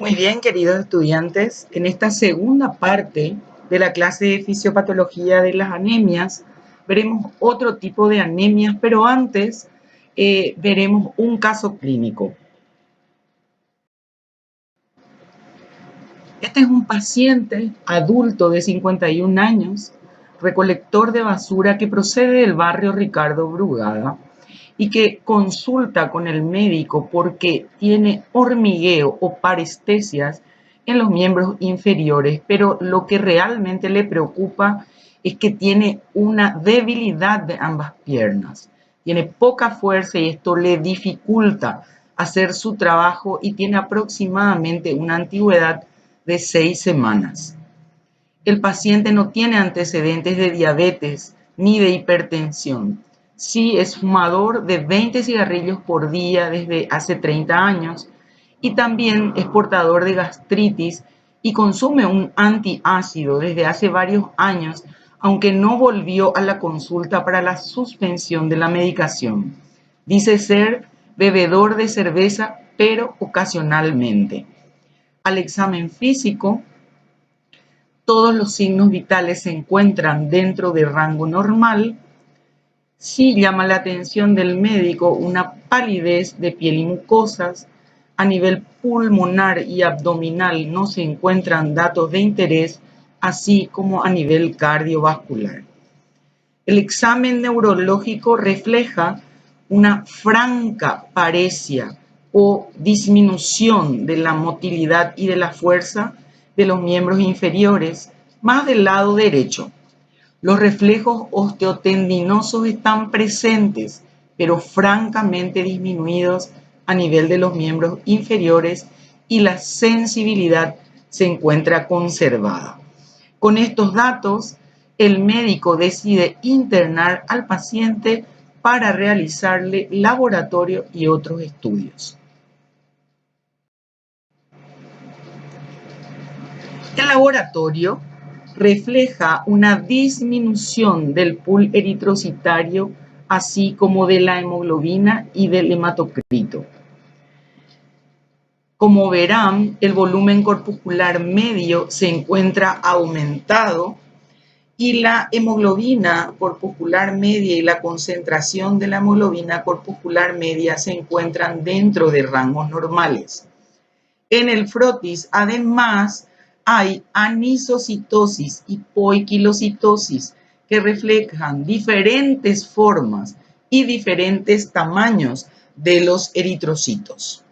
Muy bien, queridos estudiantes, en esta segunda parte de la clase de fisiopatología de las anemias, veremos otro tipo de anemias, pero antes veremos un caso clínico. Este es un paciente adulto de 51 años, recolector de basura que procede del barrio Ricardo Brugada y que consulta con el médico porque tiene hormigueo o parestesias en los miembros inferiores, pero lo que realmente le preocupa es que tiene una debilidad de ambas piernas. Tiene poca fuerza y esto le dificulta hacer su trabajo y tiene aproximadamente una antigüedad de 6 semanas. El paciente no tiene antecedentes de diabetes ni de hipertensión. Sí es fumador de 20 cigarrillos por día desde hace 30 años y también es portador de gastritis y consume un antiácido desde hace varios años, aunque no volvió a la consulta para la suspensión de la medicación. Dice ser bebedor de cerveza, pero ocasionalmente. Al examen físico, todos los signos vitales se encuentran dentro de rango normal. Sí llama la atención del médico una palidez de piel y mucosas. A nivel pulmonar y abdominal no se encuentran datos de interés, así como a nivel cardiovascular. El examen neurológico refleja una franca paresia o disminución de la motilidad y de la fuerza de los miembros inferiores, más del lado derecho. Los reflejos osteotendinosos están presentes, pero francamente disminuidos a nivel de los miembros inferiores y la sensibilidad se encuentra conservada. Con estos datos, el médico decide internar al paciente para realizarle laboratorio y otros estudios. El laboratorio refleja una disminución del pool eritrocitario, así como de la hemoglobina y del hematocrito. Como verán, el volumen corpuscular medio se encuentra aumentado y la hemoglobina corpuscular media y la concentración de la hemoglobina corpuscular media se encuentran dentro de rangos normales. En el frotis, además, hay anisocitosis y poiquilocitosis que reflejan diferentes formas y diferentes tamaños de los eritrocitos.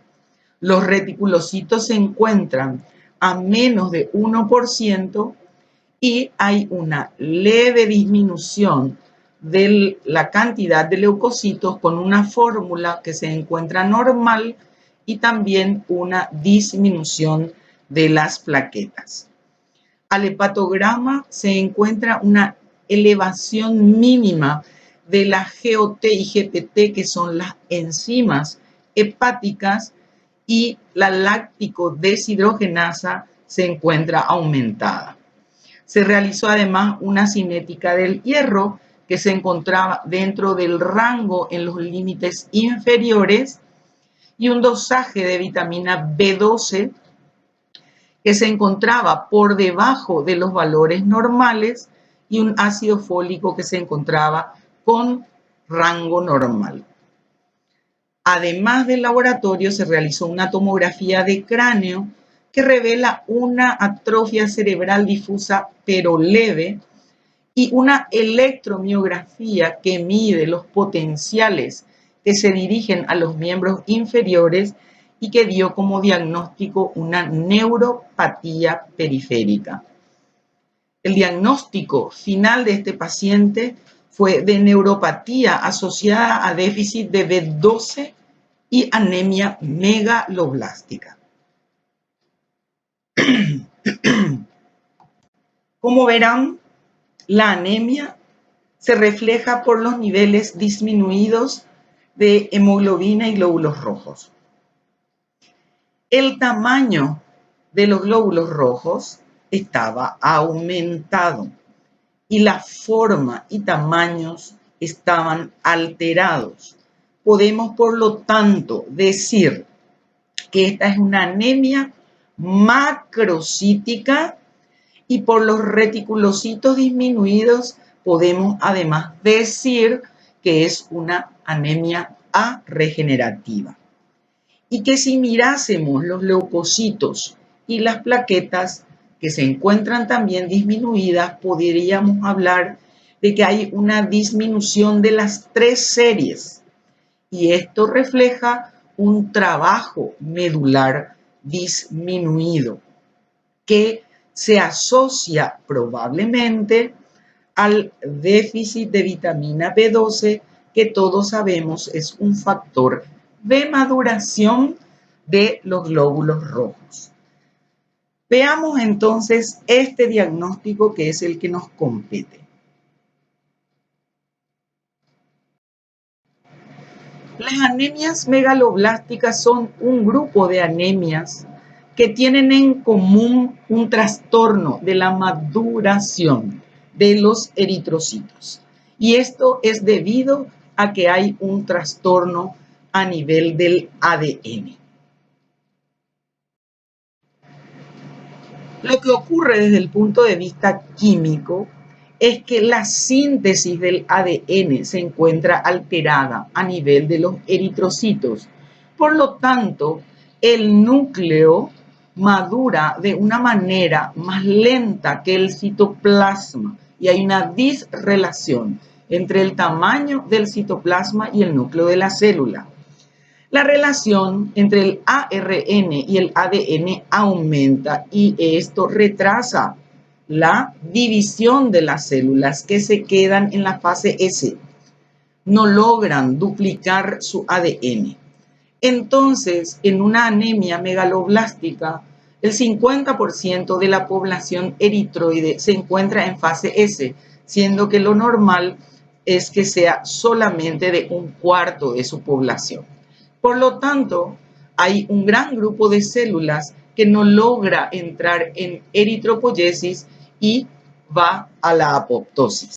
Los reticulocitos se encuentran a menos de 1% y hay una leve disminución de la cantidad de leucocitos con una fórmula que se encuentra normal y también una disminución de las plaquetas. Al hepatograma se encuentra una elevación mínima de la GOT y GPT, que son las enzimas hepáticas, y la láctico deshidrogenasa se encuentra aumentada. Se realizó además una cinética del hierro que se encontraba dentro del rango en los límites inferiores y un dosaje de vitamina B12 que se encontraba por debajo de los valores normales y un ácido fólico que se encontraba con rango normal. Además del laboratorio, se realizó una tomografía de cráneo que revela una atrofia cerebral difusa pero leve y una electromiografía que mide los potenciales que se dirigen a los miembros inferiores y que dio como diagnóstico una neuropatía periférica. El diagnóstico final de este paciente fue de neuropatía asociada a déficit de B12 y anemia megaloblástica. Como verán, la anemia se refleja por los niveles disminuidos de hemoglobina y glóbulos rojos. El tamaño de los glóbulos rojos estaba aumentado y la forma y tamaños estaban alterados. Podemos, por lo tanto, decir que esta es una anemia macrocítica, y por los reticulocitos disminuidos podemos además decir que es una anemia arregenerativa. Y que si mirásemos los leucocitos y las plaquetas que se encuentran también disminuidas, podríamos hablar de que hay una disminución de las 3 series. Y esto refleja un trabajo medular disminuido que se asocia probablemente al déficit de vitamina B12, que todos sabemos es un factor de maduración de los glóbulos rojos. Veamos entonces este diagnóstico que es el que nos compete. Las anemias megaloblásticas son un grupo de anemias que tienen en común un trastorno de la maduración de los eritrocitos. Y esto es debido a que hay un trastorno a nivel del ADN. Lo que ocurre desde el punto de vista químico es que la síntesis del ADN se encuentra alterada a nivel de los eritrocitos. Por lo tanto, el núcleo madura de una manera más lenta que el citoplasma y hay una disrelación entre el tamaño del citoplasma y el núcleo de la célula. La relación entre el ARN y el ADN aumenta y esto retrasa la división de las células que se quedan en la fase S. No logran duplicar su ADN. Entonces, en una anemia megaloblástica, el 50% de la población eritroide se encuentra en fase S, siendo que lo normal es que sea solamente de un cuarto de su población. Por lo tanto, hay un gran grupo de células que no logra entrar en eritropoyesis y va a la apoptosis.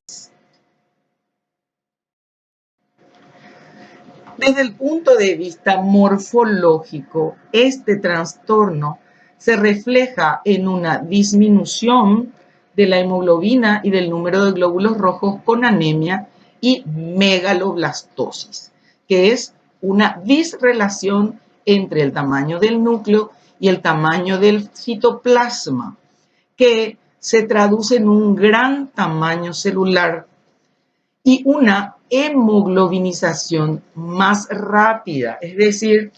Desde el punto de vista morfológico, este trastorno se refleja en una disminución de la hemoglobina y del número de glóbulos rojos con anemia y megaloblastosis, que es una disrelación entre el tamaño del núcleo y el tamaño del citoplasma, que se traduce en un gran tamaño celular y una hemoglobinización más rápida, es decir,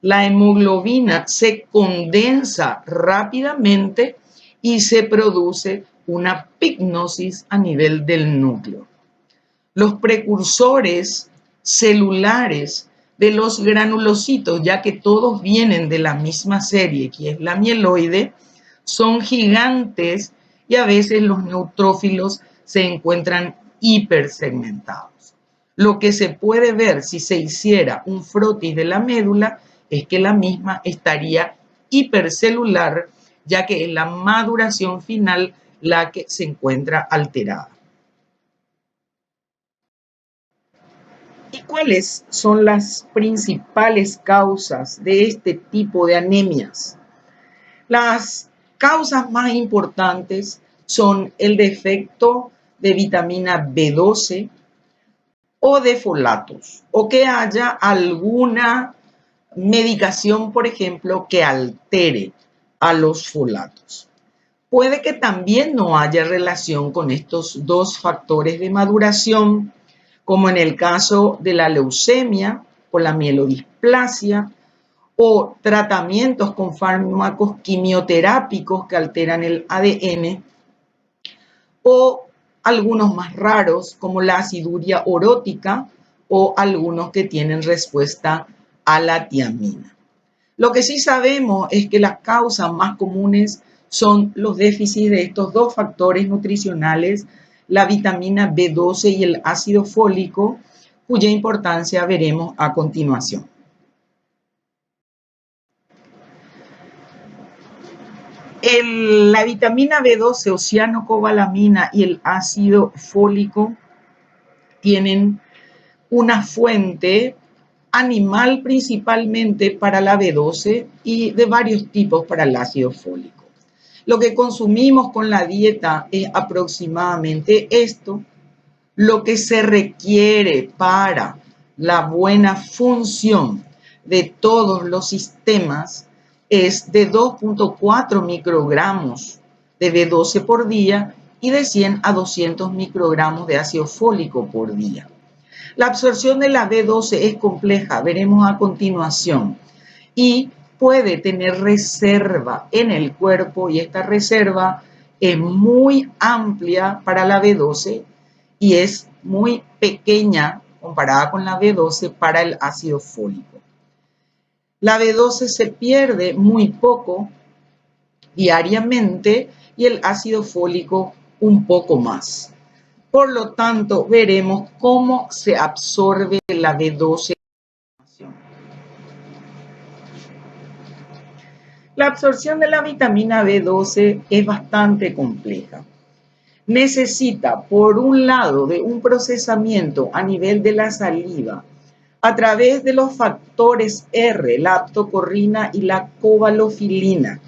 la hemoglobina se condensa rápidamente y se produce una pignosis a nivel del núcleo. Los precursores celulares de los granulocitos, ya que todos vienen de la misma serie, que es la mieloide, son gigantes y a veces los neutrófilos se encuentran hipersegmentados. Lo que se puede ver si se hiciera un frotis de la médula es que la misma estaría hipercelular, ya que es la maduración final la que se encuentra alterada. ¿Y cuáles son las principales causas de este tipo de anemias? Las causas más importantes son el defecto de vitamina B12 o de folatos, o que haya alguna medicación, por ejemplo, que altere a los folatos. Puede que también no haya relación con estos dos factores de maduración, como en el caso de la leucemia o la mielodisplasia, o tratamientos con fármacos quimioterápicos que alteran el ADN, o algunos más raros como la aciduria orótica o algunos que tienen respuesta a la tiamina. Lo que sí sabemos es que las causas más comunes son los déficits de estos dos factores nutricionales, la vitamina B12 y el ácido fólico, cuya importancia veremos a continuación. La vitamina B12 o cianocobalamina y el ácido fólico tienen una fuente animal principalmente para la B12 y de varios tipos para el ácido fólico. Lo que consumimos con la dieta es aproximadamente esto. Lo que se requiere para la buena función de todos los sistemas es de 2.4 microgramos de B12 por día y de 100 a 200 microgramos de ácido fólico por día. La absorción de la B12 es compleja, veremos a continuación, y puede tener reserva en el cuerpo, y esta reserva es muy amplia para la B12 y es muy pequeña comparada con la B12 para el ácido fólico. La B12 se pierde muy poco diariamente y el ácido fólico un poco más. Por lo tanto, veremos cómo se absorbe la B12. La absorción de la vitamina B12 es bastante compleja. Necesita, por un lado, de un procesamiento a nivel de la saliva a través de los factores R, la aptocorrina y la cobalofilina.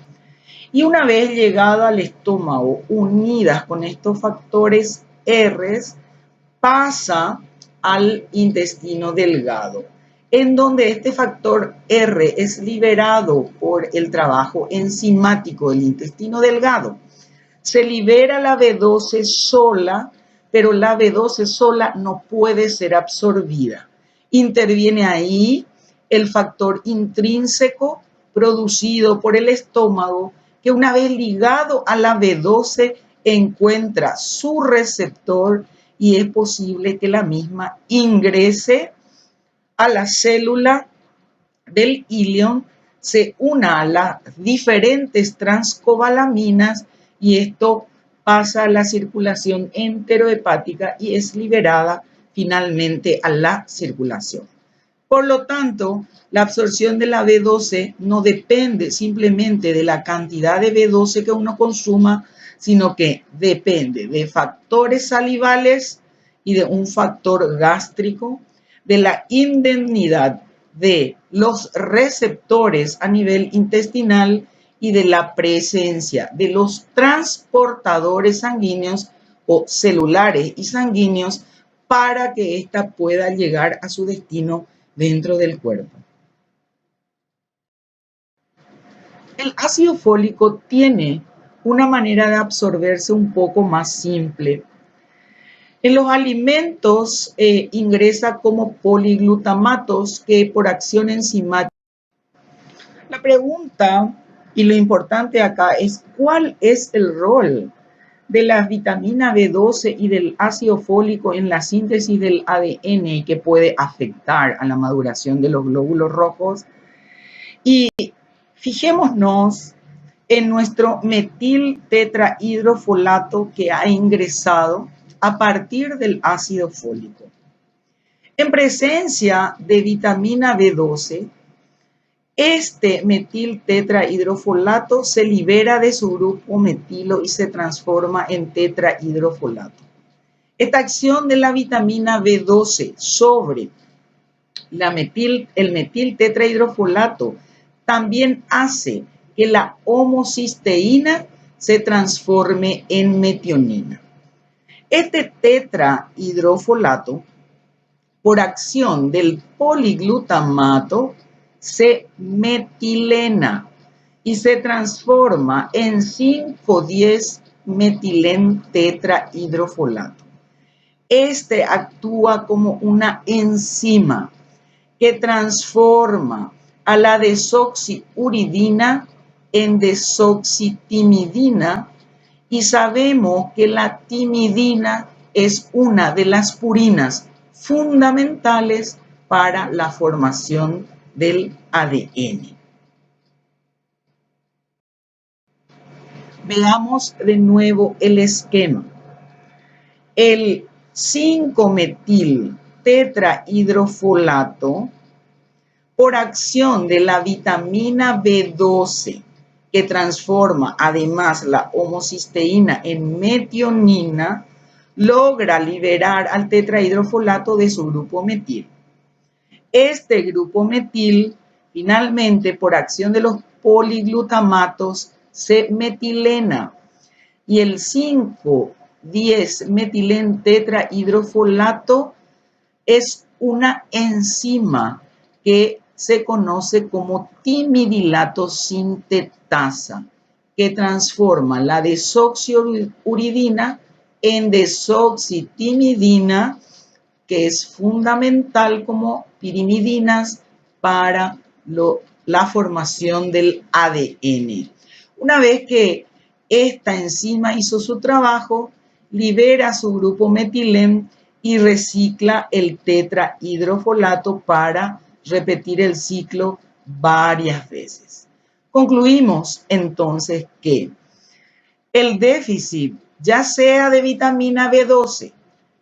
Y una vez llegada al estómago, unidas con estos factores R, pasa al intestino delgado, en donde este factor R es liberado por el trabajo enzimático del intestino delgado. Se libera la B12 sola, pero la B12 sola no puede ser absorbida. Interviene ahí el factor intrínseco producido por el estómago, que una vez ligado a la B12 encuentra su receptor y es posible que la misma ingrese a la célula del ilion, se una a las diferentes transcobalaminas y esto pasa a la circulación enterohepática y es liberada finalmente a la circulación. Por lo tanto, la absorción de la B12 no depende simplemente de la cantidad de B12 que uno consuma, sino que depende de factores salivales y de un factor gástrico, de la indemnidad de los receptores a nivel intestinal y de la presencia de los transportadores sanguíneos o celulares y sanguíneos para que ésta pueda llegar a su destino dentro del cuerpo. El ácido fólico tiene una manera de absorberse un poco más simple. En los alimentos ingresa como poliglutamatos que por acción enzimática. La pregunta y lo importante acá es ¿cuál es el rol de la vitamina B12 y del ácido fólico en la síntesis del ADN que puede afectar a la maduración de los glóbulos rojos? Y fijémonos en nuestro metil tetrahidrofolato que ha ingresado a partir del ácido fólico. En presencia de vitamina B12, este metil tetrahidrofolato se libera de su grupo metilo y se transforma en tetrahidrofolato. Esta acción de la vitamina B12 sobre el metil tetrahidrofolato también hace que la homocisteína se transforme en metionina. Este tetrahidrofolato, por acción del poliglutamato, se metilena y se transforma en 5,10 tetrahidrofolato. Este actúa como una enzima que transforma a la desoxiuridina en desoxitimidina y sabemos que la timidina es una de las purinas fundamentales para la formación del ADN. Veamos de nuevo el esquema. El 5-metil tetrahidrofolato, por acción de la vitamina B12, que transforma además la homocisteína en metionina, logra liberar al tetrahidrofolato de su grupo metil. Este grupo metil, finalmente, por acción de los poliglutamatos, se metilena y el 5,10 tetrahidrofolato es una enzima que se conoce como timidilato sintetasa, que transforma la desoxiuridina en desoxitimidina, que es fundamental como pirimidinas para la formación del ADN. Una vez que esta enzima hizo su trabajo, libera su grupo metilén y recicla el tetrahidrofolato para repetir el ciclo varias veces. Concluimos entonces que el déficit, ya sea de vitamina B12,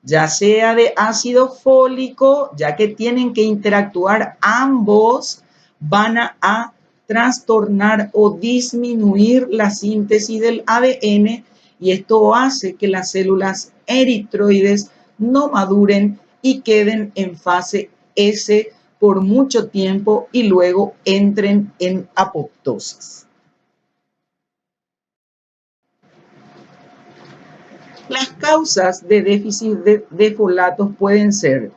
ya sea de ácido fólico, ya que tienen que interactuar ambos, van a trastornar o disminuir la síntesis del ADN y esto hace que las células eritroides no maduren y queden en fase S por mucho tiempo y luego entren en apoptosis. Las causas de déficit de folatos pueden ser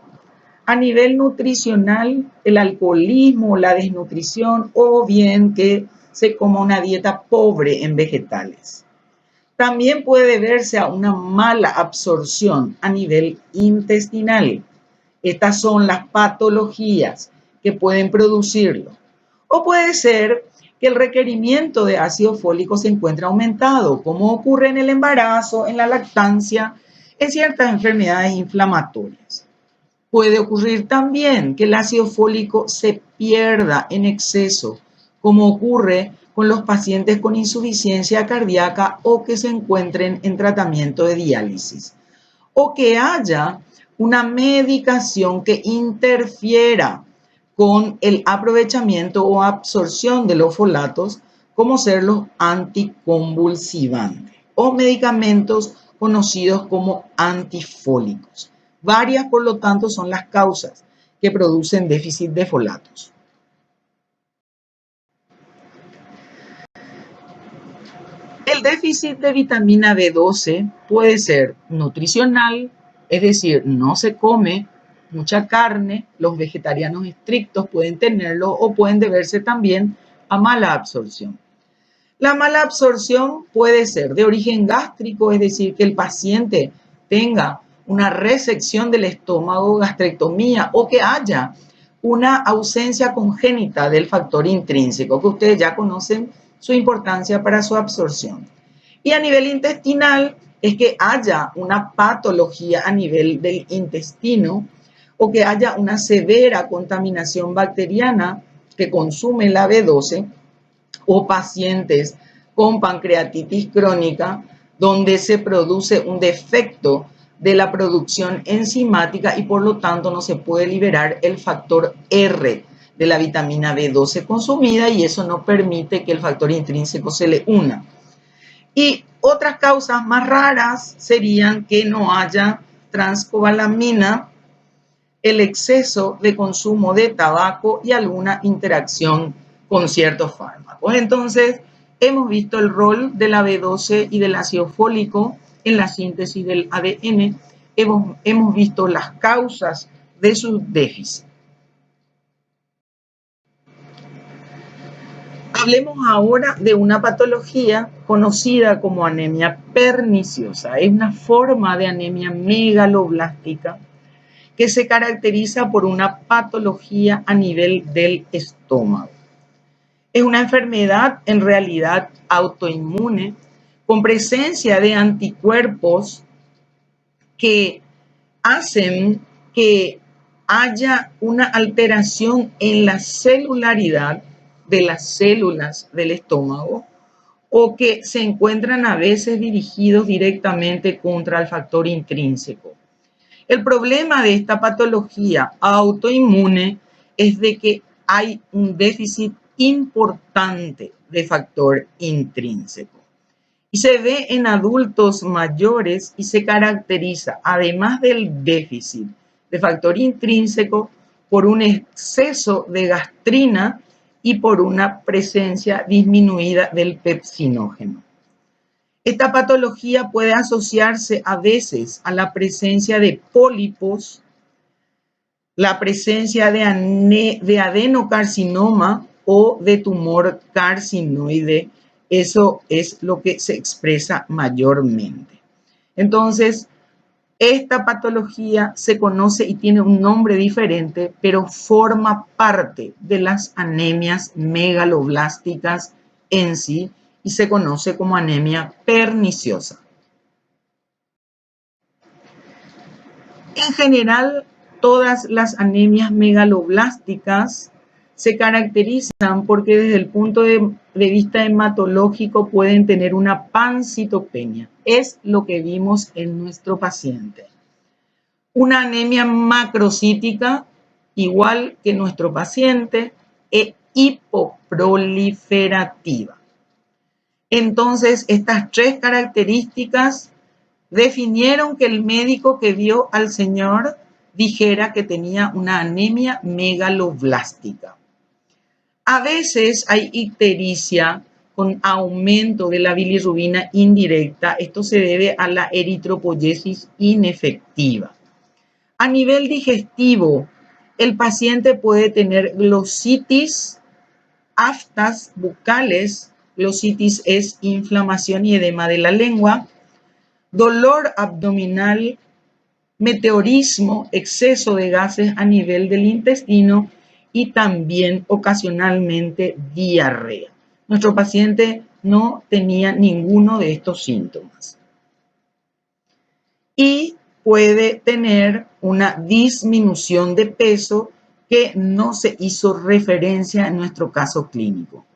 a nivel nutricional, el alcoholismo, la desnutrición o bien que se coma una dieta pobre en vegetales. También puede deberse a una mala absorción a nivel intestinal. Estas son las patologías que pueden producirlo. O puede ser que el requerimiento de ácido fólico se encuentre aumentado, como ocurre en el embarazo, en la lactancia, en ciertas enfermedades inflamatorias. Puede ocurrir también que el ácido fólico se pierda en exceso, como ocurre con los pacientes con insuficiencia cardíaca o que se encuentren en tratamiento de diálisis. O que haya una medicación que interfiera con el aprovechamiento o absorción de los folatos, como ser los anticonvulsivantes o medicamentos conocidos como antifólicos. Varias, por lo tanto, son las causas que producen déficit de folatos. El déficit de vitamina B12 puede ser nutricional, es decir, no se come mucha carne, los vegetarianos estrictos pueden tenerlo o pueden deberse también a mala absorción. La mala absorción puede ser de origen gástrico, es decir, que el paciente tenga una resección del estómago, gastrectomía, o que haya una ausencia congénita del factor intrínseco, que ustedes ya conocen su importancia para su absorción. Y a nivel intestinal es que haya una patología a nivel del intestino o que haya una severa contaminación bacteriana que consume la B12 o pacientes con pancreatitis crónica donde se produce un defecto de la producción enzimática y por lo tanto no se puede liberar el factor R de la vitamina B12 consumida y eso no permite que el factor intrínseco se le una. Y otras causas más raras serían que no haya transcobalamina, el exceso de consumo de tabaco y alguna interacción con ciertos fármacos. Entonces, hemos visto el rol de la B12 y del ácido fólico en la síntesis del ADN. Hemos visto las causas de su déficit. Hablemos ahora de una patología conocida como anemia perniciosa. Es una forma de anemia megaloblástica que se caracteriza por una patología a nivel del estómago. Es una enfermedad en realidad autoinmune con presencia de anticuerpos que hacen que haya una alteración en la celularidad de las células del estómago o que se encuentran a veces dirigidos directamente contra el factor intrínseco. El problema de esta patología autoinmune es de que hay un déficit importante de factor intrínseco. Y se ve en adultos mayores y se caracteriza, además del déficit de factor intrínseco, por un exceso de gastrina y por una presencia disminuida del pepsinógeno. Esta patología puede asociarse a veces a la presencia de pólipos, la presencia de adenocarcinoma o de tumor carcinoide. Eso es lo que se expresa mayormente. Entonces, esta patología se conoce y tiene un nombre diferente, pero forma parte de las anemias megaloblásticas en sí y se conoce como anemia perniciosa. En general, todas las anemias megaloblásticas se caracterizan porque desde el punto de vista hematológico pueden tener una pancitopenia. Es lo que vimos en nuestro paciente. Una anemia macrocítica, igual que nuestro paciente, es hipoproliferativa. Entonces, estas tres características definieron que el médico que vio al señor dijera que tenía una anemia megaloblástica. A veces hay ictericia con aumento de la bilirrubina indirecta. Esto se debe a la eritropoyesis inefectiva. A nivel digestivo, el paciente puede tener glositis, aftas bucales. Glositis es inflamación y edema de la lengua, dolor abdominal, meteorismo, exceso de gases a nivel del intestino y también ocasionalmente diarrea. Nuestro paciente no tenía ninguno de estos síntomas. Y puede tener una disminución de peso que no se hizo referencia en nuestro caso clínico.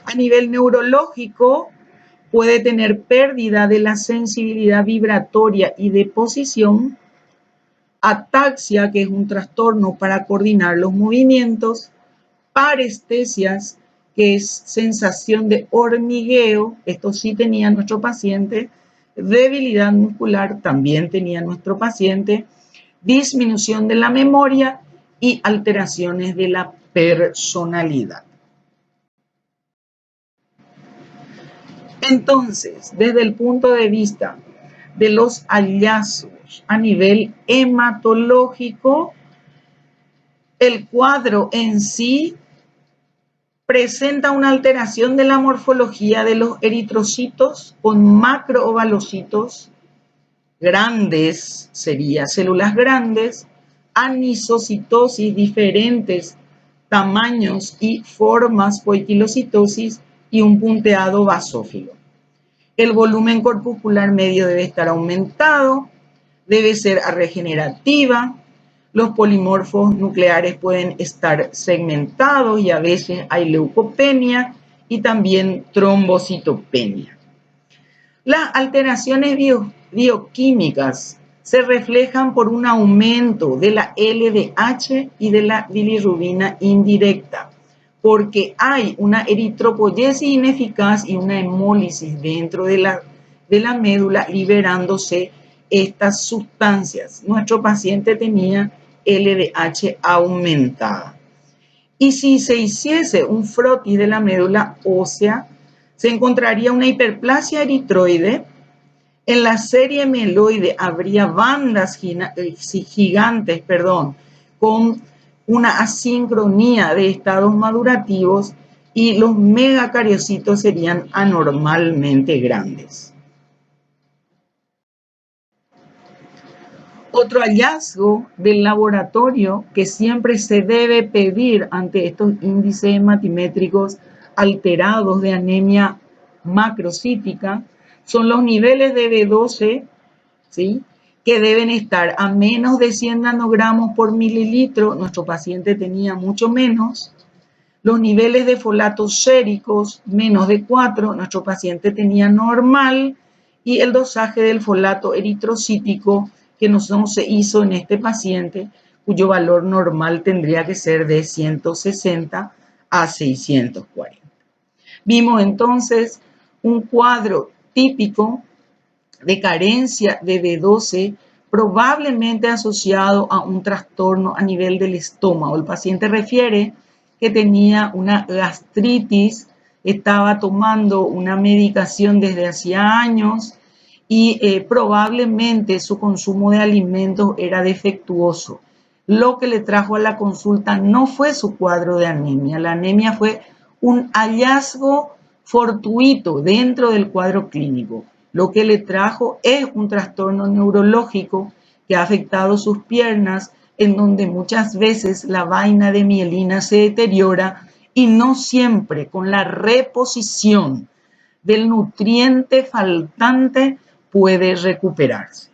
A nivel neurológico, puede tener pérdida de la sensibilidad vibratoria y de posición, ataxia, que es un trastorno para coordinar los movimientos, parestesias, que es sensación de hormigueo, esto sí tenía nuestro paciente, debilidad muscular también tenía nuestro paciente, disminución de la memoria y alteraciones de la personalidad. Entonces, desde el punto de vista de los hallazgos a nivel hematológico, el cuadro en sí presenta una alteración de la morfología de los eritrocitos con macroovalocitos grandes, sería células grandes, anisocitosis, diferentes tamaños y formas, poiquilocitosis y un punteado basófilo. El volumen corpuscular medio debe estar aumentado, debe ser regenerativa, los polimorfos nucleares pueden estar segmentados y a veces hay leucopenia y también trombocitopenia. Las alteraciones bioquímicas se reflejan por un aumento de la LDH y de la bilirrubina indirecta, porque hay una eritropoyesis ineficaz y una hemólisis dentro de la médula liberándose estas sustancias. Nuestro paciente tenía LDH aumentada. Y si se hiciese un frotis de la médula ósea, se encontraría una hiperplasia eritroide. En la serie mieloide habría bandas gigantes, con una asincronía de estados madurativos y los megacariocitos serían anormalmente grandes. Otro hallazgo del laboratorio que siempre se debe pedir ante estos índices hematimétricos alterados de anemia macrocítica son los niveles de B12, ¿sí?, que deben estar a menos de 100 nanogramos por mililitro. Nuestro paciente tenía mucho menos. Los niveles de folatos séricos, menos de 4, nuestro paciente tenía normal. Y el dosaje del folato eritrocítico, que no se hizo en este paciente, cuyo valor normal tendría que ser de 160 a 640. Vimos entonces un cuadro típico de carencia de B12 probablemente asociado a un trastorno a nivel del estómago. El paciente refiere que tenía una gastritis, estaba tomando una medicación desde hacía años y probablemente su consumo de alimentos era defectuoso. Lo que le trajo a la consulta no fue su cuadro de anemia. La anemia fue un hallazgo fortuito dentro del cuadro clínico. Lo que le trajo es un trastorno neurológico que ha afectado sus piernas, en donde muchas veces la vaina de mielina se deteriora y no siempre con la reposición del nutriente faltante puede recuperarse.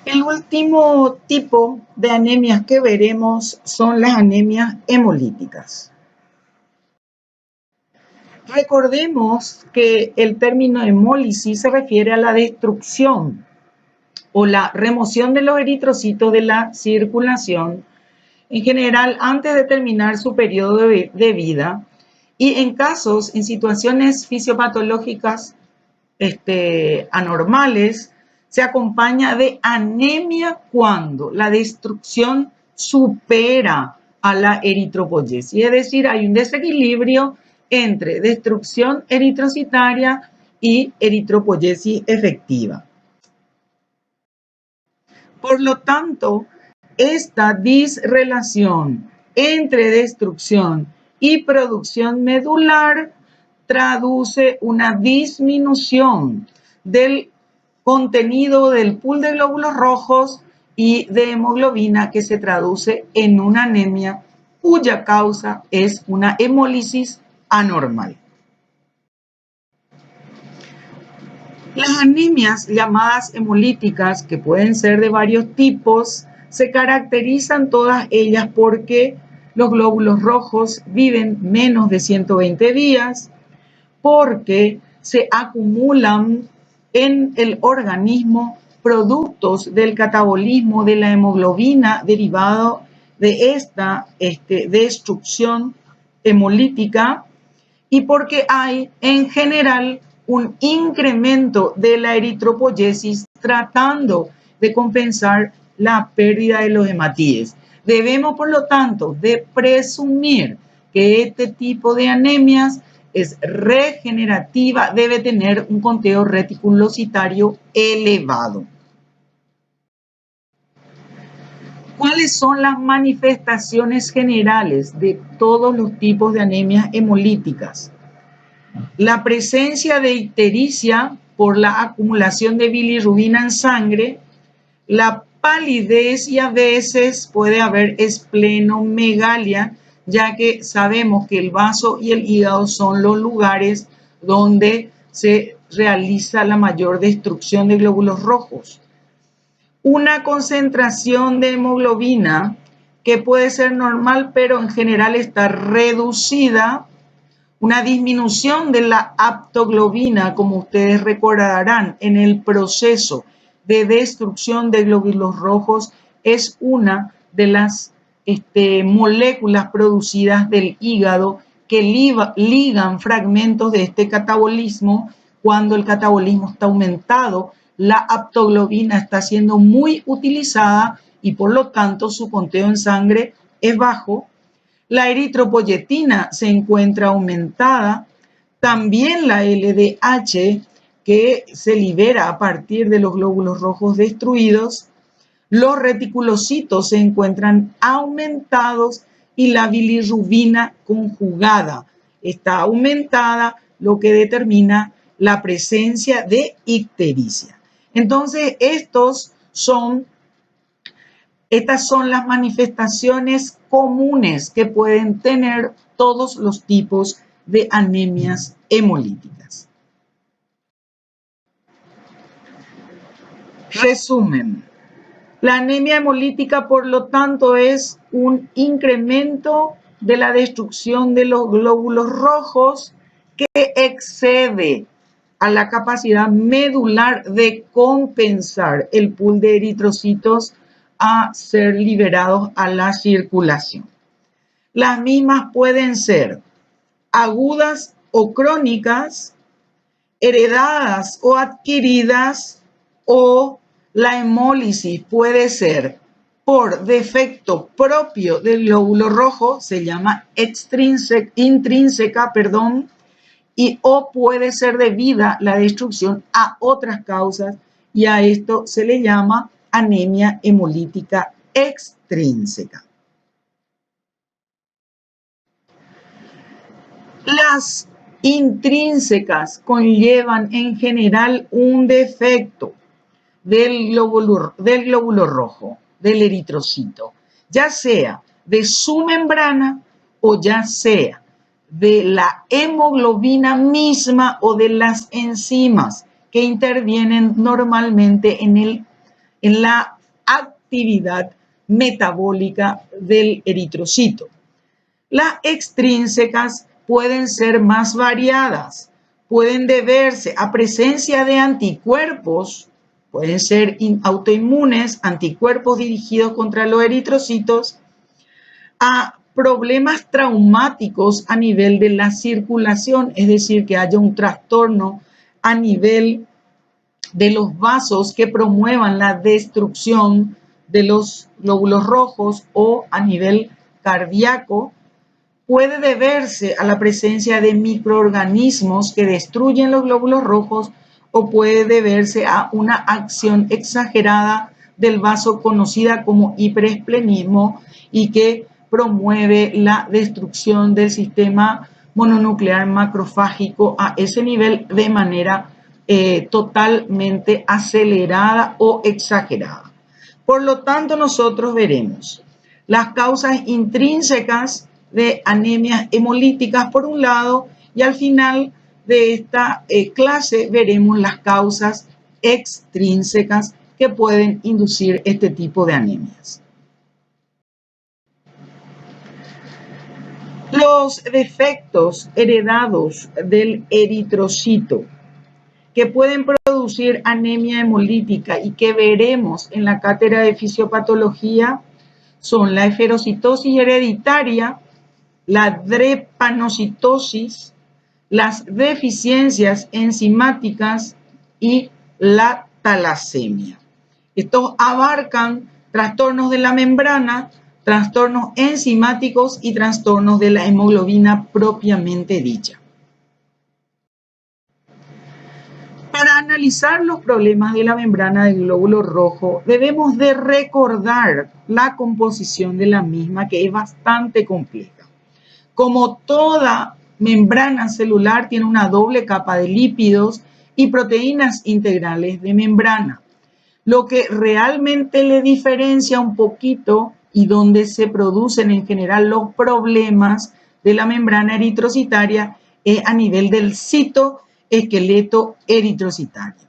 El último tipo de anemias que veremos son las anemias hemolíticas. Recordemos que el término hemólisis se refiere a la destrucción o la remoción de los eritrocitos de la circulación, en general antes de terminar su periodo de vida, y en casos, en situaciones fisiopatológicas anormales, se acompaña de anemia cuando la destrucción supera a la eritropoyesis, es decir, hay un desequilibrio entre destrucción eritrocitaria y eritropoyesis efectiva. Por lo tanto, esta disrelación entre destrucción y producción medular traduce una disminución del contenido del pool de glóbulos rojos y de hemoglobina, que se traduce en una anemia cuya causa es una hemólisis anormal. Las anemias llamadas hemolíticas, que pueden ser de varios tipos, se caracterizan todas ellas porque los glóbulos rojos viven menos de 120 días, porque se acumulan en el organismo productos del catabolismo de la hemoglobina derivado de esta destrucción hemolítica, y porque hay en general un incremento de la eritropoyesis tratando de compensar la pérdida de los hematíes. Debemos, por lo tanto, de presumir que este tipo de anemias es regenerativa, debe tener un conteo reticulocitario elevado. ¿Cuáles son las manifestaciones generales de todos los tipos de anemias hemolíticas? La presencia de ictericia por la acumulación de bilirrubina en sangre, la palidez, y a veces puede haber esplenomegalia, ya que sabemos que el vaso y el hígado son los lugares donde se realiza la mayor destrucción de glóbulos rojos. Una concentración de hemoglobina que puede ser normal, pero en general está reducida. Una disminución de la aptoglobina, como ustedes recordarán, en el proceso de destrucción de glóbulos rojos, es una de las moléculas producidas del hígado que ligan fragmentos de este catabolismo. Cuando el catabolismo está aumentado, la aptoglobina está siendo muy utilizada y por lo tanto su conteo en sangre es bajo. La eritropoyetina se encuentra aumentada, también la LDH, que se libera a partir de los glóbulos rojos destruidos. Los reticulocitos se encuentran aumentados y la bilirrubina conjugada está aumentada, lo que determina la presencia de ictericia. Entonces, estas son las manifestaciones comunes que pueden tener todos los tipos de anemias hemolíticas. Resumen. La anemia hemolítica, por lo tanto, es un incremento de la destrucción de los glóbulos rojos que excede a la capacidad medular de compensar el pool de eritrocitos a ser liberados a la circulación. Las mismas pueden ser agudas o crónicas heredadas o adquiridas, o la hemólisis puede ser por defecto propio del glóbulo rojo, se llama intrínseca, y o puede ser debida la destrucción a otras causas, y a esto se le llama anemia hemolítica extrínseca. Las intrínsecas conllevan en general un defecto del glóbulo rojo, del eritrocito, ya sea de su membrana o ya sea de la hemoglobina misma o de las enzimas que intervienen normalmente en la actividad metabólica del eritrocito. Las extrínsecas pueden ser más variadas, pueden deberse a presencia de anticuerpos, pueden ser autoinmunes, anticuerpos dirigidos contra los eritrocitos, a problemas traumáticos a nivel de la circulación, es decir, que haya un trastorno a nivel de los vasos que promuevan la destrucción de los glóbulos rojos, o a nivel cardíaco. Puede deberse a la presencia de microorganismos que destruyen los glóbulos rojos, o puede deberse a una acción exagerada del vaso conocida como hiperesplenismo y que promueve la destrucción del sistema mononuclear macrofágico a ese nivel de manera totalmente acelerada o exagerada. Por lo tanto, nosotros veremos las causas intrínsecas de anemias hemolíticas por un lado, y al final de esta clase veremos las causas extrínsecas que pueden inducir este tipo de anemias. Los defectos heredados del eritrocito que pueden producir anemia hemolítica y que veremos en la cátedra de fisiopatología son la eferocitosis hereditaria, la drepanocitosis, las deficiencias enzimáticas y la talasemia. Estos abarcan trastornos de la membrana, trastornos enzimáticos y trastornos de la hemoglobina propiamente dicha. Para analizar los problemas de la membrana del glóbulo rojo, debemos de recordar la composición de la misma, que es bastante compleja. Como toda membrana celular, tiene una doble capa de lípidos y proteínas integrales de membrana. Lo que realmente le diferencia un poquito y donde se producen en general los problemas de la membrana eritrocitaria es a nivel del citoesqueleto eritrocitario.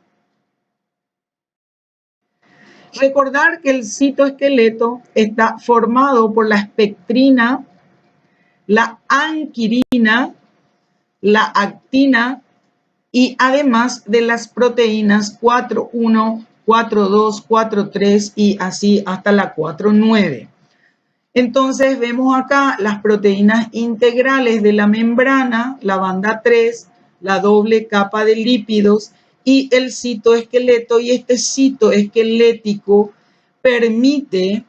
Recordar que el citoesqueleto está formado por la espectrina, la anquirina, la actina y además de las proteínas 4.1, 4.2, 4.3 y así hasta la 4.9. Entonces vemos acá las proteínas integrales de la membrana, la banda 3, la doble capa de lípidos y el citoesqueleto, y este citoesquelético permite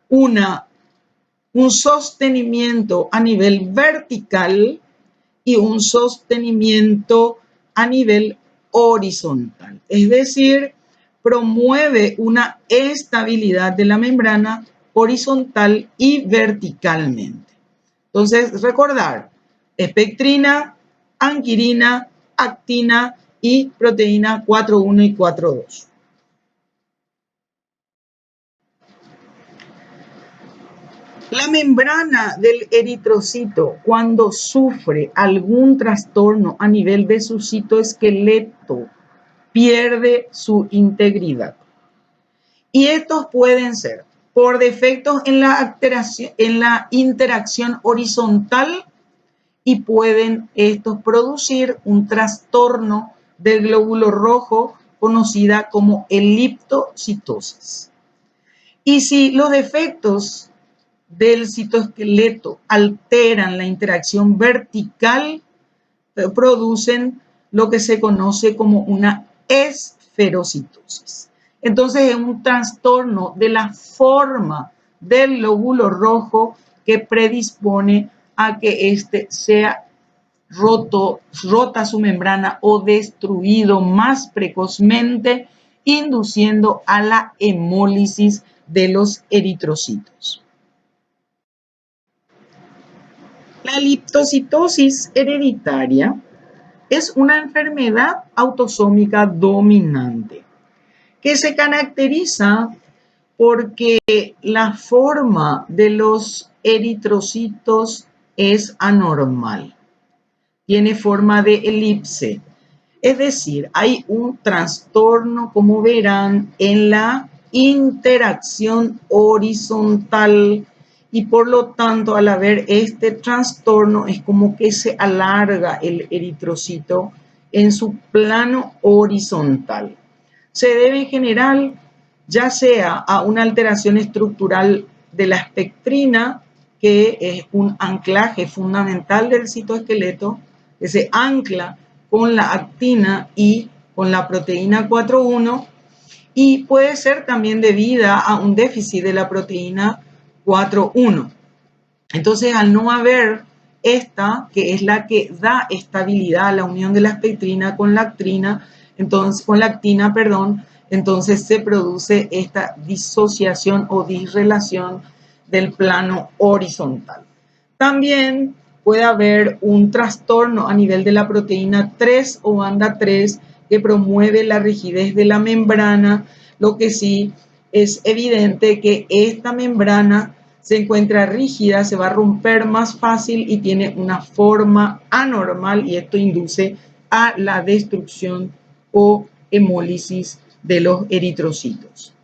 un sostenimiento a nivel vertical y un sostenimiento a nivel horizontal. Es decir, promueve una estabilidad de la membrana horizontal y verticalmente. Entonces, recordar, espectrina, anquirina, actina y proteína 4.1 y 4.2. La membrana del eritrocito, cuando sufre algún trastorno a nivel de su citoesqueleto, pierde su integridad. Y estos pueden ser por defectos en la interacción horizontal, y pueden estos producir un trastorno del glóbulo rojo conocida como eliptocitosis. Y si los defectos del citoesqueleto alteran la interacción vertical, producen lo que se conoce como una esferocitosis. Entonces es un trastorno de la forma del glóbulo rojo que predispone a que éste sea rota su membrana o destruido más precozmente, induciendo a la hemólisis de los eritrocitos. La liptocitosis hereditaria es una enfermedad autosómica dominante que se caracteriza porque la forma de los eritrocitos es anormal. Tiene forma de elipse. Es decir, hay un trastorno, como verán, en la interacción horizontal y por lo tanto al haber este trastorno es como que se alarga el eritrocito en su plano horizontal. Se debe en general ya sea a una alteración estructural de la espectrina, que es un anclaje fundamental del citoesqueleto, que se ancla con la actina y con la proteína 4.1, y puede ser también debida a un déficit de la proteína 4.1. Entonces, al no haber esta, que es la que da estabilidad a la unión de la espectrina con la actina, entonces, con la actina, perdón, entonces se produce esta disociación o disrelación del plano horizontal. También puede haber un trastorno a nivel de la proteína 3 o banda 3 que promueve la rigidez de la membrana, lo que sí es evidente que esta membrana se encuentra rígida, se va a romper más fácil y tiene una forma anormal, y esto induce a la destrucción o hemólisis de los eritrocitos.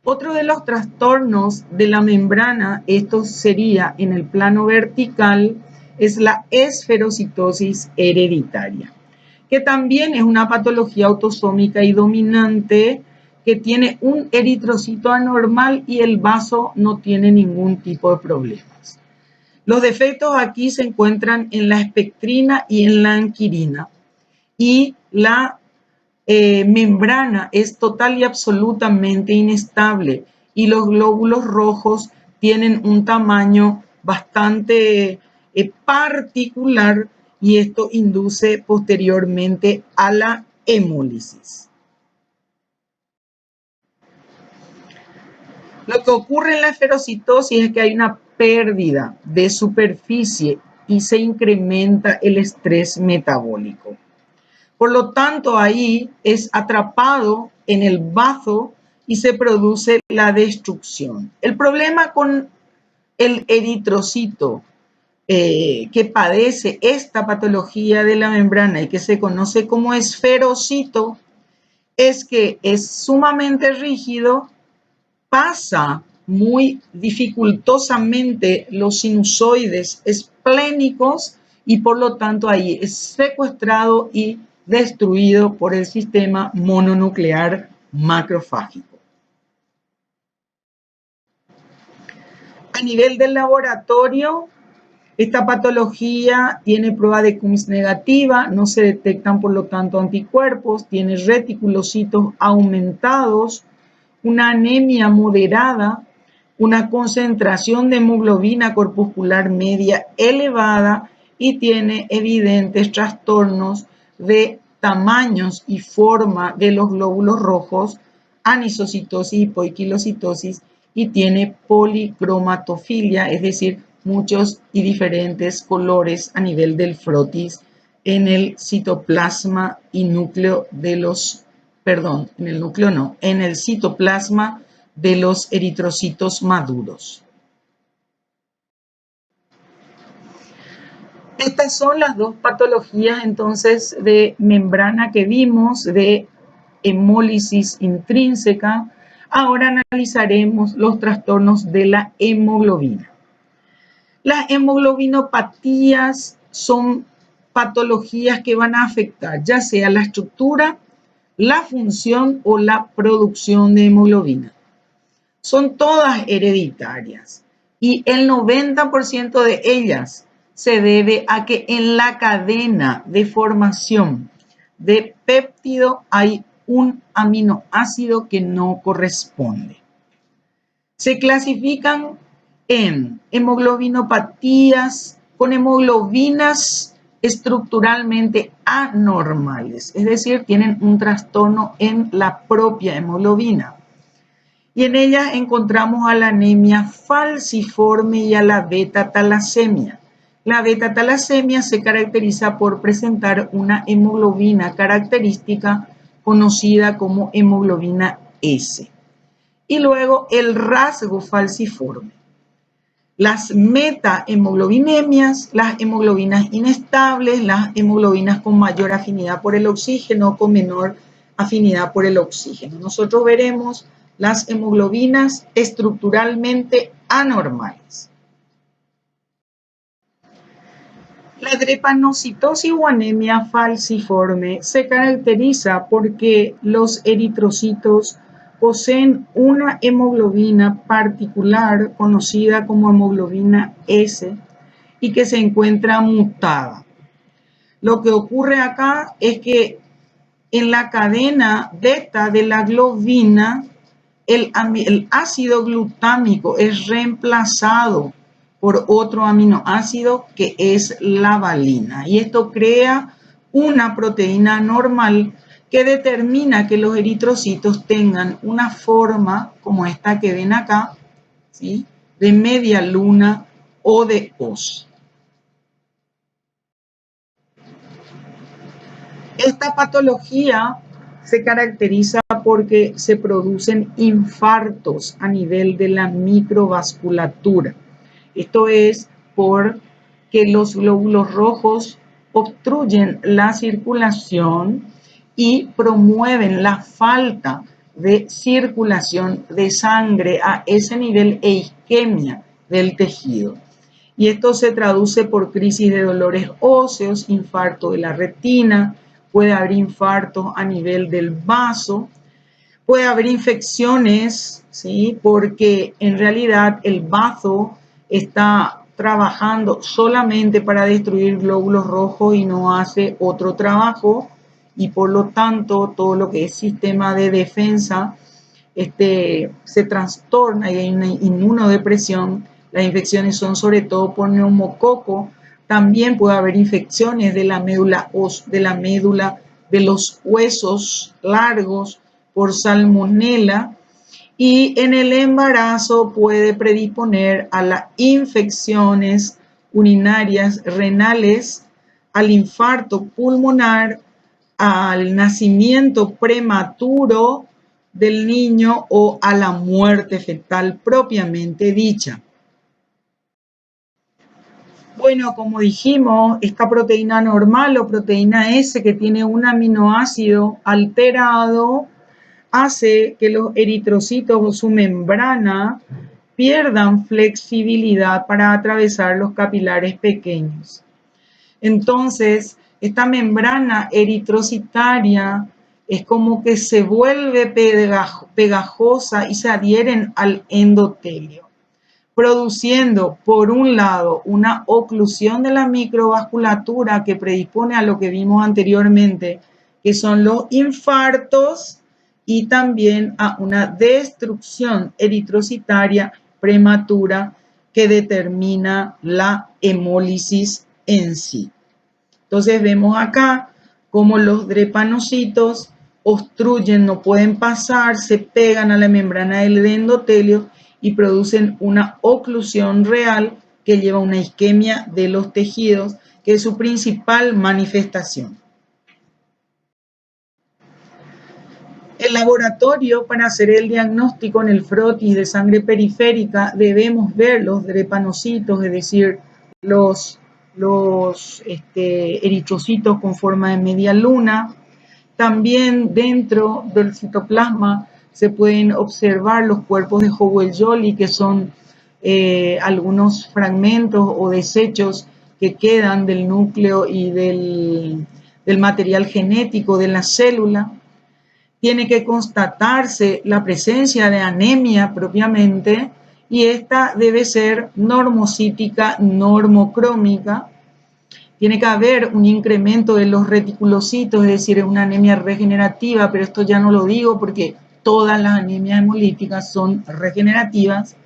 Otro de los trastornos de la membrana, esto sería en el plano vertical, es la esferocitosis hereditaria, que también es una patología autosómica y dominante que tiene un eritrocito anormal y el vaso no tiene ningún tipo de problemas. Los defectos aquí se encuentran en la espectrina y en la anquirina, y la membrana es total y absolutamente inestable, y los glóbulos rojos tienen un tamaño bastante particular, y esto induce posteriormente a la hemólisis. Lo que ocurre en la esferocitosis es que hay una pérdida de superficie y se incrementa el estrés metabólico. Por lo tanto, ahí es atrapado en el bazo y se produce la destrucción. El problema con el eritrocito que padece esta patología de la membrana y que se conoce como esferocito es que es sumamente rígido, pasa muy dificultosamente los sinusoides esplénicos y por lo tanto ahí es secuestrado y destruido por el sistema mononuclear macrofágico. A nivel del laboratorio, esta patología tiene prueba de Coombs negativa, no se detectan por lo tanto anticuerpos, tiene reticulocitos aumentados, una anemia moderada, una concentración de hemoglobina corpuscular media elevada y tiene evidentes trastornos de tamaños y forma de los glóbulos rojos, anisocitosis, hipoiquilocitosis, y tiene policromatofilia, es decir, muchos y diferentes colores a nivel del frotis en el citoplasma y núcleo de los, perdón, en el núcleo no, en el citoplasma de los eritrocitos maduros. Estas son las dos patologías entonces de membrana que vimos, de hemólisis intrínseca. Ahora analizaremos los trastornos de la hemoglobina. Las hemoglobinopatías son patologías que van a afectar ya sea la estructura, la función o la producción de hemoglobina. Son todas hereditarias y el 90% de ellas se debe a que en la cadena de formación de péptido hay un aminoácido que no corresponde. Se clasifican en hemoglobinopatías con hemoglobinas estructuralmente anormales, es decir, tienen un trastorno en la propia hemoglobina. Y en ellas encontramos a la anemia falciforme y a la beta-talasemia. La beta-talasemia se caracteriza por presentar una hemoglobina característica conocida como hemoglobina S. Y luego el rasgo falciforme. Las metahemoglobinemias, las hemoglobinas inestables, las hemoglobinas con mayor afinidad por el oxígeno, con menor afinidad por el oxígeno. Nosotros veremos las hemoglobinas estructuralmente anormales. La drepanocitosis o anemia falciforme se caracteriza porque los eritrocitos poseen una hemoglobina particular conocida como hemoglobina S y que se encuentra mutada. Lo que ocurre acá es que en la cadena beta de la globina el ácido glutámico es reemplazado por otro aminoácido que es la valina. Y esto crea una proteína normal que determina que los eritrocitos tengan una forma como esta que ven acá, ¿sí?, de media luna o de hoz. Esta patología se caracteriza porque se producen infartos a nivel de la microvasculatura. Esto es porque los glóbulos rojos obstruyen la circulación y promueven la falta de circulación de sangre a ese nivel e isquemia del tejido. Y esto se traduce por crisis de dolores óseos, infarto de la retina, puede haber infartos a nivel del vaso, puede haber infecciones, ¿sí?, porque en realidad el bazo está trabajando solamente para destruir glóbulos rojos y no hace otro trabajo, y por lo tanto todo lo que es sistema de defensa se trastorna y hay una inmunodepresión. Las infecciones son sobre todo por neumococo. También puede haber infecciones de la médula de los huesos largos por salmonela, y en el embarazo puede predisponer a las infecciones urinarias renales, al infarto pulmonar, al nacimiento prematuro del niño o a la muerte fetal propiamente dicha. Bueno, como dijimos, esta proteína normal o proteína S que tiene un aminoácido alterado hace que los eritrocitos o su membrana pierdan flexibilidad para atravesar los capilares pequeños. Entonces, esta membrana eritrocitaria es como que se vuelve pegajosa y se adhieren al endotelio, produciendo, por un lado, una oclusión de la microvasculatura que predispone a lo que vimos anteriormente, que son los infartos, y también a una destrucción eritrocitaria prematura que determina la hemólisis en sí. Entonces vemos acá cómo los drepanocitos obstruyen, no pueden pasar, se pegan a la membrana del endotelio y producen una oclusión real que lleva a una isquemia de los tejidos, que es su principal manifestación. El laboratorio, para hacer el diagnóstico en el frotis de sangre periférica, debemos ver los drepanocitos, es decir, los eritrocitos con forma de media luna. También dentro del citoplasma se pueden observar los cuerpos de Howell-Jolly, que son algunos fragmentos o desechos que quedan del núcleo y del material genético de la célula. Tiene que constatarse la presencia de anemia propiamente y esta debe ser normocítica, normocrómica. Tiene que haber un incremento de los reticulocitos, es decir, es una anemia regenerativa, pero esto ya no lo digo porque todas las anemias hemolíticas son regenerativas.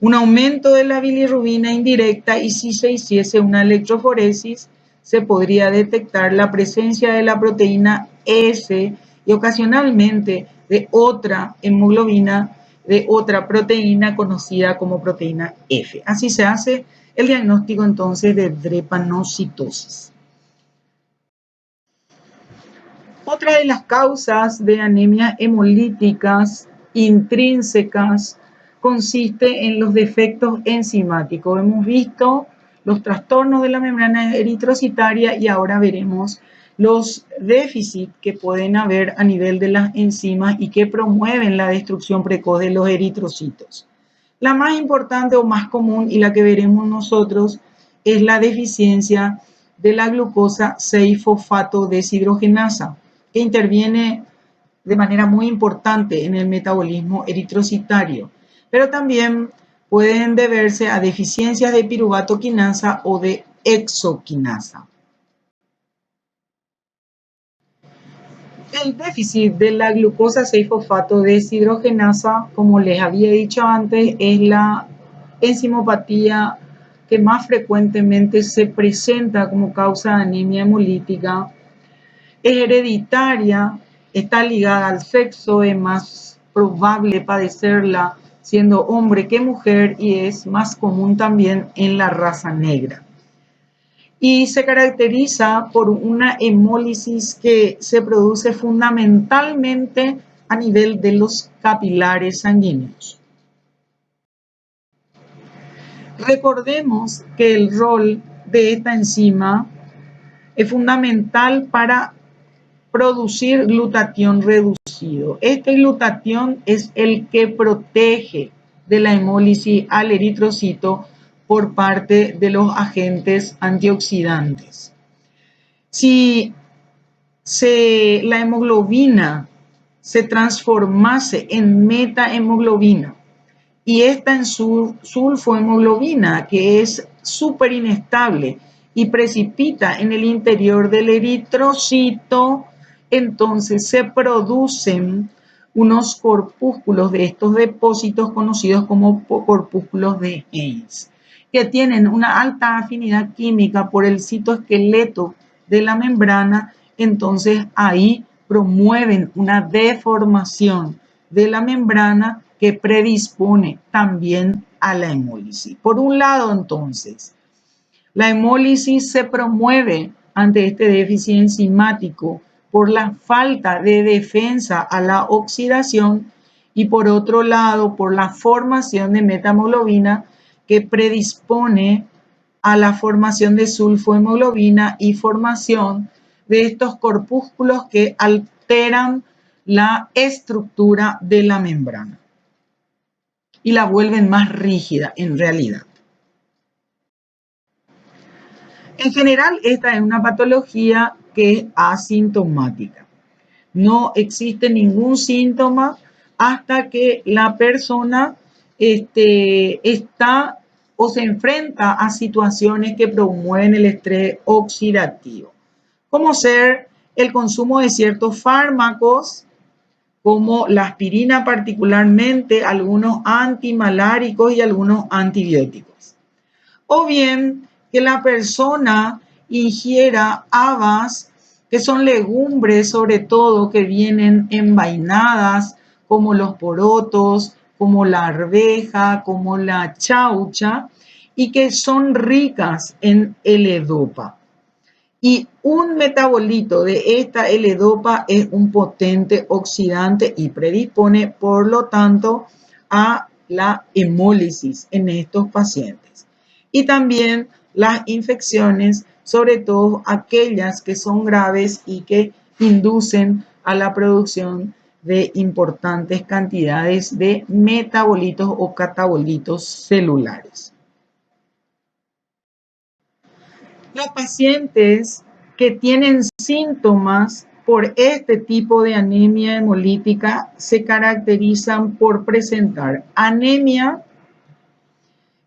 Un aumento de la bilirrubina indirecta, y si se hiciese una electroforesis, se podría detectar la presencia de la proteína S y ocasionalmente de otra hemoglobina, de otra proteína conocida como proteína F. Así se hace el diagnóstico entonces de drepanocitosis. Otra de las causas de anemias hemolíticas intrínsecas consiste en los defectos enzimáticos. Hemos visto los trastornos de la membrana eritrocitaria y ahora veremos los déficits que pueden haber a nivel de las enzimas y que promueven la destrucción precoz de los eritrocitos. La más importante o más común y la que veremos nosotros es la deficiencia de la glucosa 6-fosfato deshidrogenasa, que interviene de manera muy importante en el metabolismo eritrocitario, pero también pueden deberse a deficiencias de piruvato quinasa o de exoquinasa. El déficit de la glucosa 6-fosfato deshidrogenasa, como les había dicho antes, es la enzimopatía que más frecuentemente se presenta como causa de anemia hemolítica. Es hereditaria, está ligada al sexo, es más probable padecerla siendo hombre que mujer y es más común también en la raza negra. Y se caracteriza por una hemólisis que se produce fundamentalmente a nivel de los capilares sanguíneos. Recordemos que el rol de esta enzima es fundamental para producir glutatión reducido. Este glutatión es el que protege de la hemólisis al eritrocito por parte de los agentes antioxidantes. Si la hemoglobina se transformase en metahemoglobina y esta en sulfohemoglobina, que es súper inestable y precipita en el interior del eritrocito, entonces se producen unos corpúsculos de estos depósitos conocidos como corpúsculos de Heinz, que tienen una alta afinidad química por el citoesqueleto de la membrana, entonces ahí promueven una deformación de la membrana que predispone también a la hemólisis. Por un lado, entonces, la hemólisis se promueve ante este déficit enzimático por la falta de defensa a la oxidación y por otro lado, por la formación de metahemoglobina que predispone a la formación de sulfohemoglobina y formación de estos corpúsculos que alteran la estructura de la membrana y la vuelven más rígida en realidad. En general, esta es una patología que es asintomática. No existe ningún síntoma hasta que la persona está o se enfrenta a situaciones que promueven el estrés oxidativo, como ser el consumo de ciertos fármacos, como la aspirina particularmente, algunos antimaláricos y algunos antibióticos. O bien que la persona ingiera habas, que son legumbres sobre todo que vienen envainadas, como los porotos, como la arveja, como la chaucha, y que son ricas en L-Dopa. Y un metabolito de esta L-Dopa es un potente oxidante y predispone, por lo tanto, a la hemólisis en estos pacientes. Y también las infecciones, sobre todo aquellas que son graves y que inducen a la producción de importantes cantidades de metabolitos o catabolitos celulares. Los pacientes que tienen síntomas por este tipo de anemia hemolítica se caracterizan por presentar anemia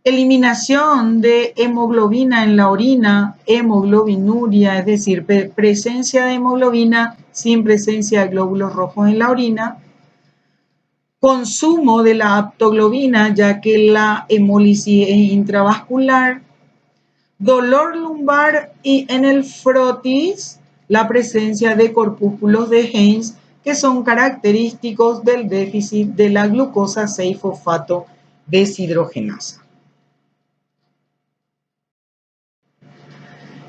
Eliminación de hemoglobina en la orina, hemoglobinuria, es decir, presencia de hemoglobina sin presencia de glóbulos rojos en la orina. Consumo de la aptoglobina, ya que la hemólisis es intravascular. Dolor lumbar y en el frotis, la presencia de corpúsculos de Heinz, que son característicos del déficit de la glucosa 6-fosfato deshidrogenasa.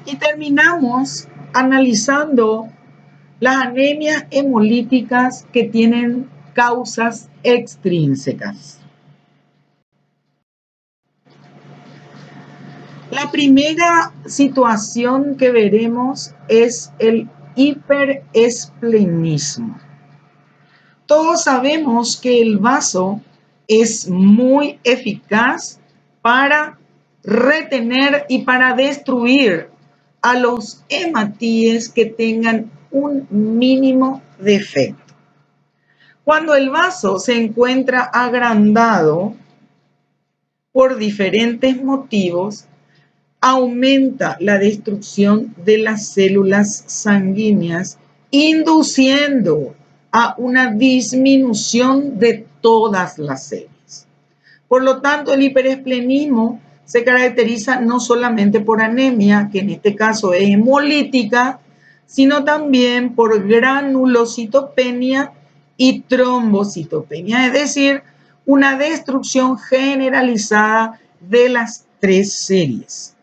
Y terminamos analizando las anemias hemolíticas que tienen causas extrínsecas. La primera situación que veremos es el hiperesplenismo. Todos sabemos que el vaso es muy eficaz para retener y para destruir a los hematíes que tengan un mínimo defecto. Cuando el vaso se encuentra agrandado por diferentes motivos, aumenta la destrucción de las células sanguíneas, induciendo a una disminución de todas las células. Por lo tanto, el hiperesplenismo se caracteriza no solamente por anemia, que en este caso es hemolítica, sino también por granulocitopenia y trombocitopenia, es decir, una destrucción generalizada de las tres series.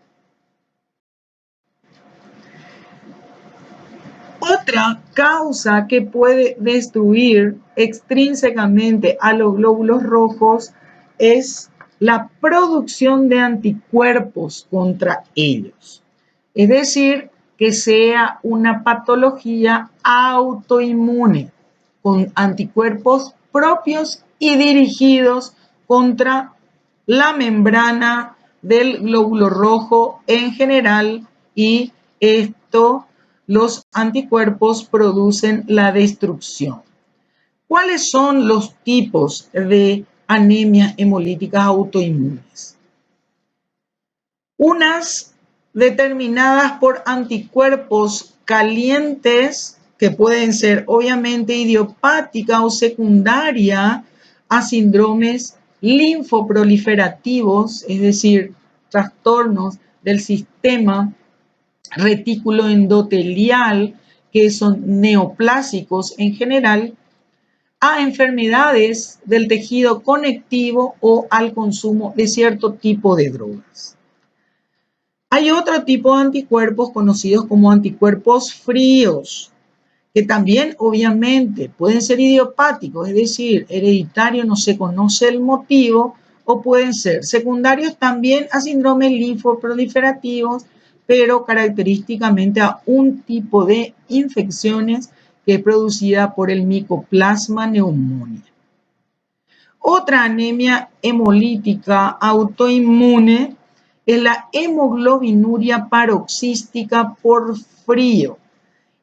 Otra causa que puede destruir extrínsecamente a los glóbulos rojos es la producción de anticuerpos contra ellos. Es decir, que sea una patología autoinmune con anticuerpos propios y dirigidos contra la membrana del glóbulo rojo en general, y los anticuerpos producen la destrucción. ¿Cuáles son los tipos de anemias hemolíticas autoinmunes? Unas determinadas por anticuerpos calientes, que pueden ser obviamente idiopática o secundaria a síndromes linfoproliferativos, es decir, trastornos del sistema retículo endotelial, que son neoplásicos en general, a enfermedades del tejido conectivo o al consumo de cierto tipo de drogas. Hay otro tipo de anticuerpos conocidos como anticuerpos fríos, que también obviamente pueden ser idiopáticos, es decir, hereditario, no se conoce el motivo, o pueden ser secundarios también a síndromes linfoproliferativos, pero característicamente a un tipo de infecciones que es producida por el Mycoplasma pneumoniae. Otra anemia hemolítica autoinmune es la hemoglobinuria paroxística por frío,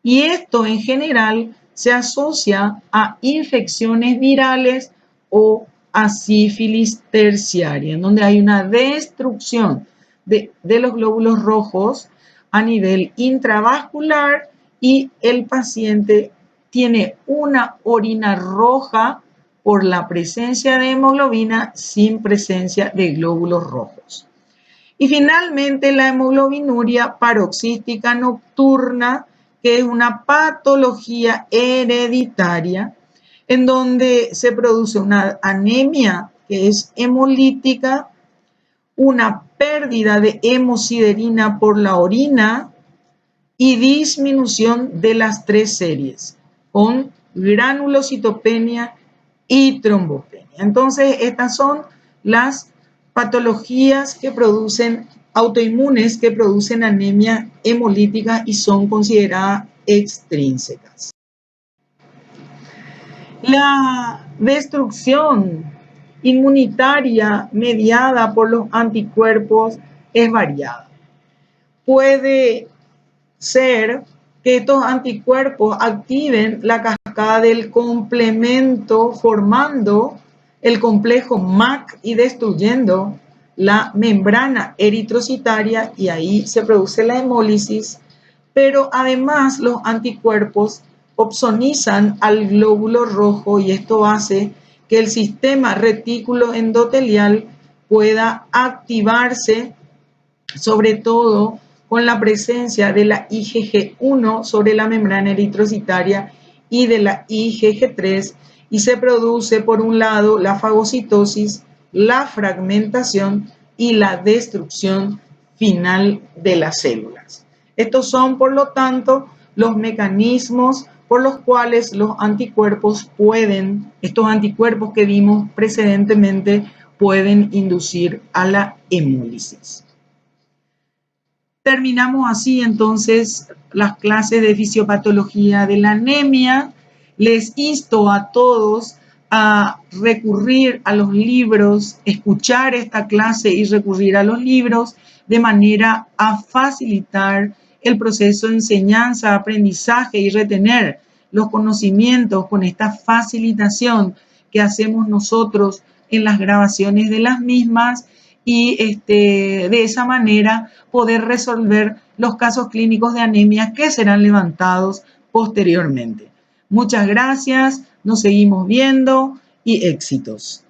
y esto en general se asocia a infecciones virales o a sífilis terciaria, en donde hay una destrucción de los glóbulos rojos a nivel intravascular y el paciente tiene una orina roja por la presencia de hemoglobina sin presencia de glóbulos rojos. Y finalmente la hemoglobinuria paroxística nocturna, que es una patología hereditaria en donde se produce una anemia que es hemolítica, una pérdida de hemosiderina por la orina y disminución de las tres series, con granulocitopenia y trombopenia. Entonces, estas son las patologías que producen autoinmunes, que producen anemia hemolítica y son consideradas extrínsecas. La destrucción inmunitaria mediada por los anticuerpos es variada. Puede ser que estos anticuerpos activen la cascada del complemento, formando el complejo MAC y destruyendo la membrana eritrocitaria y ahí se produce la hemólisis, pero además los anticuerpos opsonizan al glóbulo rojo y esto hace que el sistema retículo endotelial pueda activarse, sobre todo con la presencia de la IgG1 sobre la membrana eritrocitaria y de la IgG3, y se produce por un lado la fagocitosis, la fragmentación y la destrucción final de las células. Estos son, por lo tanto, los mecanismos por los cuales los anticuerpos estos anticuerpos que vimos precedentemente, pueden inducir a la hemólisis. Terminamos así entonces las clases de fisiopatología de la anemia. Les insto a todos a recurrir a los libros, escuchar esta clase y recurrir a los libros de manera a facilitar el proceso de enseñanza, aprendizaje y retener los conocimientos con esta facilitación que hacemos nosotros en las grabaciones de las mismas y de esa manera poder resolver los casos clínicos de anemia que serán levantados posteriormente. Muchas gracias, nos seguimos viendo y éxitos.